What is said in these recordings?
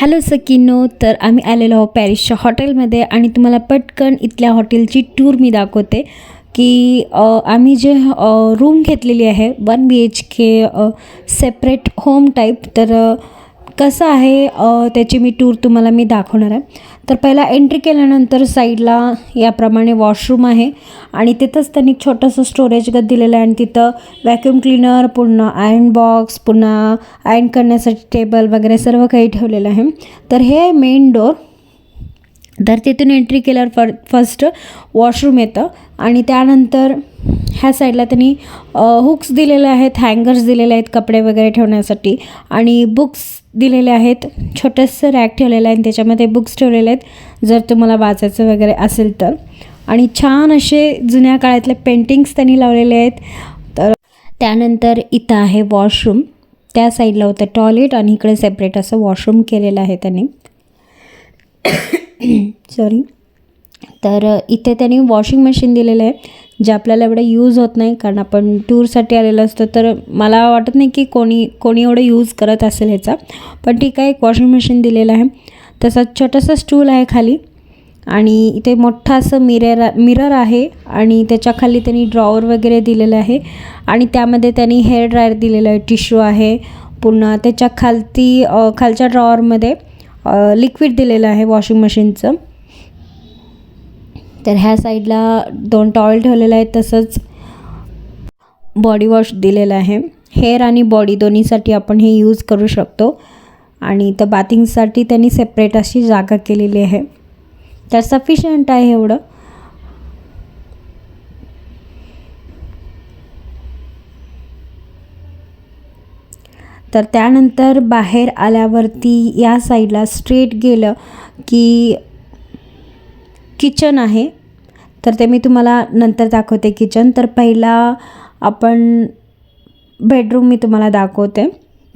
Hello सकिनो, तर आम्ही आलेलो आहोत पॅरिसच्या हॉटेलमध्ये आणि तुम्हाला पटकन इथल्या हॉटेलची टूर मी दाखवते की आम्ही जे रूम घेतलेली आहे 1 BHK सेपरेट होम टाईप. तर कसं आहे त्याची मी टूर तुम्हाला मी दाखवणार आहे. तर पहिला एंट्री केल्यानंतर साईडला याप्रमाणे वॉशरूम आहे आणि तिथंच त्यांनी छोटंसं स्टोरेज गत दिलेलं आहे आणि तिथं व्हॅक्यूम क्लीनर, पुन्हा आयर्न बॉक्स, पुन्हा आयर्न करण्यासाठी टेबल वगैरे सर्व काही ठेवलेलं आहे. तर हे मेन डोर. तर तिथून एंट्री केल्यावर फर्स्ट वॉशरूम येतं आणि त्यानंतर ह्या साईडला त्यांनी हुक्स दिलेले आहेत, हँगर्स दिलेले आहेत कपडे वगैरे ठेवण्यासाठी आणि बुक्स दिलेले आहेत. छोटंसं रॅक ठेवलेलं आहे आणि त्याच्यामध्ये बुक्स ठेवलेले आहेत जर तुम्हाला वाचायचं वगैरे असेल तर. आणि छान असे जुन्या काळातले पेंटिंग्स त्यांनी लावलेले आहेत. तर त्यानंतर इथं आहे वॉशरूम. त्या साईडला होतं टॉयलेट आणि इकडे सेपरेट असं वॉशरूम केलेलं आहे त्यांनी. सॉरी. तर इथे त्यांनी वॉशिंग मशीन दिलेलं आहे जे आपल्याला एवढं यूज होत नाही कारण आपण टूरसाठी आलेलं असतो. तर मला वाटत नाही की कोणी एवढं यूज करत असेल ह्याचा, पण ठीक आहे. एक वॉशिंग मशीन दिलेलं आहे. तसंच छोटंसं स्टूल आहे खाली आणि इथे मोठा असं मिरर आहे आणि त्याच्या खाली त्यांनी ड्रॉवर वगैरे दिलेलं आहे आणि त्यामध्ये त्यांनी हेअर ड्रायर दिलेलं आहे, टिश्यू आहे. पुन्हा त्याच्या खालच्या ड्रॉवरमध्ये लिक्विड दिलेलं आहे वॉशिंग मशीनचं. तर ह्या साईडला 2 टॉवेल ठेवलेले आहेत. तसंच बॉडी वॉश दिलेलं आहे. हेअर आणि बॉडी दोन्हीसाठी आपण हे यूज करू शकतो. आणि इथं बाथिंगसाठी त्यांनी सेपरेट अशी जागा केलेली आहे. तर सफिशियंट आहे एवढं. तर त्यानंतर बाहेर आल्यावरती या साईडला स्ट्रेट गेलं की किचन आहे. तर ते मी तुम्हाला नंतर दाखवते किचन. तर पहिला आपण बेडरूम मी तुम्हाला दाखवते.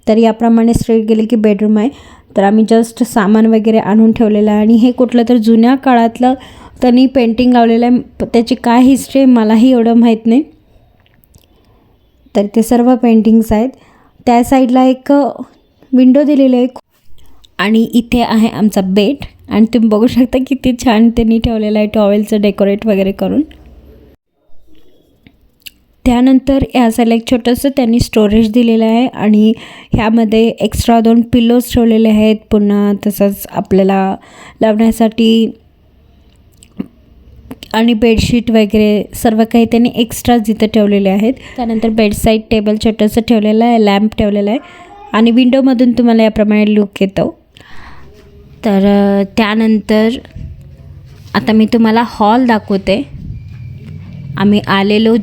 तर याप्रमाणे स्ट्रेट गेले की बेडरूम आहे. तर आम्ही जस्ट सामान वगैरे आणून ठेवलेलं आहे आणि हे कुठलं तर जुन्या काळातलं त्यांनी पेंटिंग लावलेलं आहे. त्याची काय हिस्ट्री आहे मलाही एवढं माहीत नाही. तर ते सर्व पेंटिंग्स आहेत. त्या साईडला एक विंडो दिलेली आहे आणि इथे आहे आमचा बेड आणि तुम्ही बघू शकता किती छान त्यांनी ठेवलेलं आहे टॉवेलचं डेकोरेट वगैरे करून. त्यानंतर या साईडला एक छोटंसं त्यांनी स्टोरेज दिलेलं आहे आणि ह्यामध्ये एक्स्ट्रा 2 पिल्लोज ठेवलेले आहेत. पुन्हा तसंच आपल्याला लावण्यासाठी आणि बेडशीट वगैरे सर्व काही त्यांनी एक्स्ट्रा जिथं ठेवलेले आहेत. त्यानंतर बेडसाईड टेबल छोटंसं ठेवलेलं आहे, लॅम्प ठेवलेला आहे आणि विंडोमधून तुम्हाला याप्रमाणे लुक येतो. तर त्यानंतर आता मी तुम्हाला हॉल दाखवते. आम्ही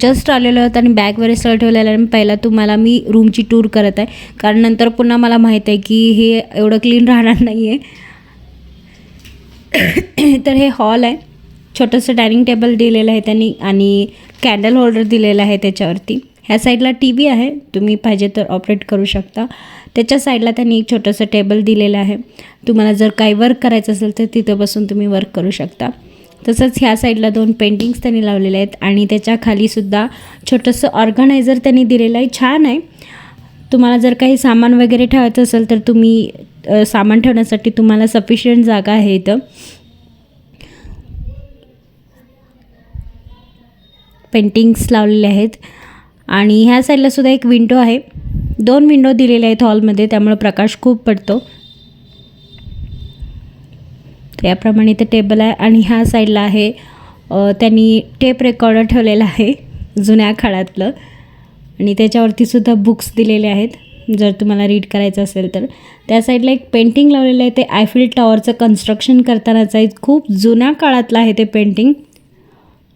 जस्ट आलेलो आहोत आणि बॅग वगैरे सगळं ठेवलेलं आहे. पहिला तुम्हाला मी रूमची टूर करत आहे कारण नंतर पुन्हा मला माहीत आहे की हे एवढं क्लीन राहणार नाही आहे. तर हे हॉल आहे. छोटंसं डायनिंग टेबल दिलेलं आहे त्यांनी आणि कॅन्डल होल्डर दिलेलं आहे त्याच्यावरती. ह्या साईडला TV आहे, तुम्ही पाहिजे तर ऑपरेट करू शकता. त्याच्या साईडला त्यांनी एक छोटंसं टेबल दिलेलं आहे. तुम्हाला जर काही वर्क करायचं असेल तर तिथं बसून तुम्ही वर्क करू शकता. तसंच ह्या साईडला 2 पेंटिंग्स त्यांनी लावलेले आहेत आणि त्याच्या खालीसुद्धा छोटंसं ऑर्गनायझर त्यांनी दिलेलं आहे. छान आहे. तुम्हाला जर काही सामान वगैरे ठेवायचं असेल तर तुम्ही सामान ठेवण्यासाठी तुम्हाला सफिशियंट जागा आहे इथं. पेंटिंग्स लावलेले आहेत आणि ह्या साईडला सुद्धा एक विंडो आहे. 2 विंडो दिलेल्या आहेत हॉलमध्ये, त्यामुळे प्रकाश खूप पडतो. तर याप्रमाणे इथे टेबल आहे आणि ह्या साईडला आहे त्यांनी टेप रेकॉर्डर ठेवलेलं आहे जुन्या काळातलं आणि त्याच्यावरती सुद्धा बुक्स दिलेले आहेत जर तुम्हाला रीड करायचं असेल तर. त्या साईडला एक पेंटिंग लावलेलं आहे, ते आयफिल टॉवरचं कन्स्ट्रक्शन करतानाचं आहे. खूप जुन्या काळातलं आहे ते पेंटिंग.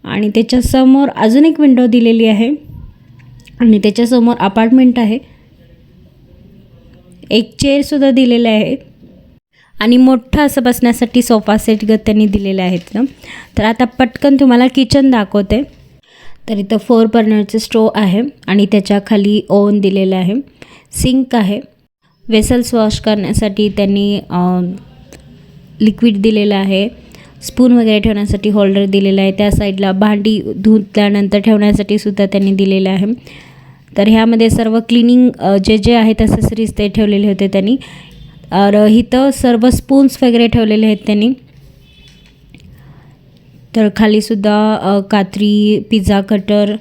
आणि त्याच्यासमोर अजून एक विंडो दिलेली आहे आणि त्याच्यासमोर अपार्टमेंट आहे. एक चेअरसुद्धा दिलेले आहे आणि मोठं असं बसण्यासाठी सोफा सेट गत त्यांनी दिलेले आहेत. तर आता पटकन तुम्हाला किचन दाखवते. तर इथं 4 बर्नरचं स्टोव आहे आणि त्याच्या खाली ओव्हन दिलेलं आहे. सिंक आहे. वेसल्स वॉश करण्यासाठी त्यांनी लिक्विड दिलेलं आहे. स्पून वगैरे ठेवण्यासाठी होल्डर दिलेला आहे. त्या साईडला भांडी धुतल्यानंतर ठेवण्यासाठी सुद्धा त्यांनी दिलेलं आहे. तर ह्यामध्ये सर्व क्लिनिंग जे आहे ॲक्सेसरीज ते ठेवलेले होते त्यांनी. इथं सर्व स्पून्स वगैरे ठेवलेले आहेत त्यांनी. तर खालीसुद्धा कात्री, पिझ्झा कटर,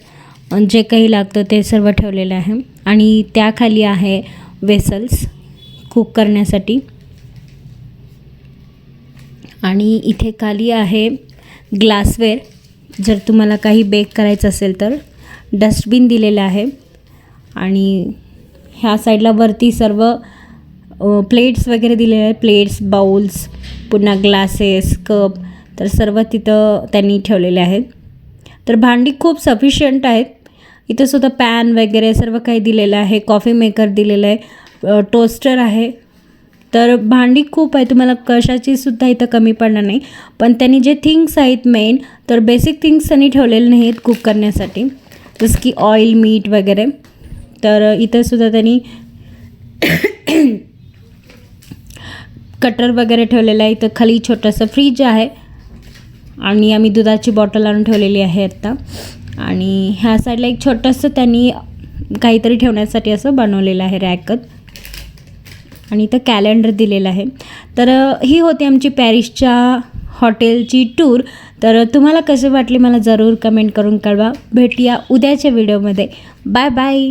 जे काही लागतं ते सर्व ठेवलेलं आहे. आणि त्याखाली आहे वेसल्स कुक करण्यासाठी. आणि इथे खाली आहे ग्लासवेअर, जर तुम्हाला काही बेक करायचं असेल तर. डस्टबिन दिलेलं आहे. आणि ह्या साईडला वरती सर्व प्लेट्स वगैरे दिलेले आहेत. प्लेट्स, बाउल्स, पुन्हा ग्लासेस, कप, तर सर्व तिथं त्यांनी ठेवलेले आहेत. तर भांडी खूप सफिशियंट आहेत. इथं सुद्धा पॅन वगैरे सर्व काही दिलेलं आहे. कॉफी मेकर दिलेलं आहे. टोस्टर आहे. तर भांडी खूप आहे, तुम्हाला कशाचीसुद्धा इथं कमी पडणार नाही. पण त्यांनी जे थिंग्स आहेत मेन, तर बेसिक थिंग्स त्यांनी ठेवलेले नाहीत कुक करण्यासाठी, जसं की ऑइल, मीठ वगैरे. तर इथंसुद्धा त्यांनी कटर वगैरे ठेवलेलं आहे. इथं खाली छोटंसं फ्रीज आहे. आणि आम्ही दुधाची बॉटल आणून ठेवलेली आहे आत्ता. आणि ह्या साईडला एक छोटंसं त्यांनी काहीतरी ठेवण्यासाठी असं बनवलेलं आहे रॅकत. आणि इथं कॅलेंडर दिलेलं आहे. तर ही होती आमची पॅरिसच्या हॉटेलची टूर. तर तुम्हाला कसे वाटले मला जरूर कमेंट करून कळवा. भेटूया उद्याच्या व्हिडिओमध्ये. Bye bye.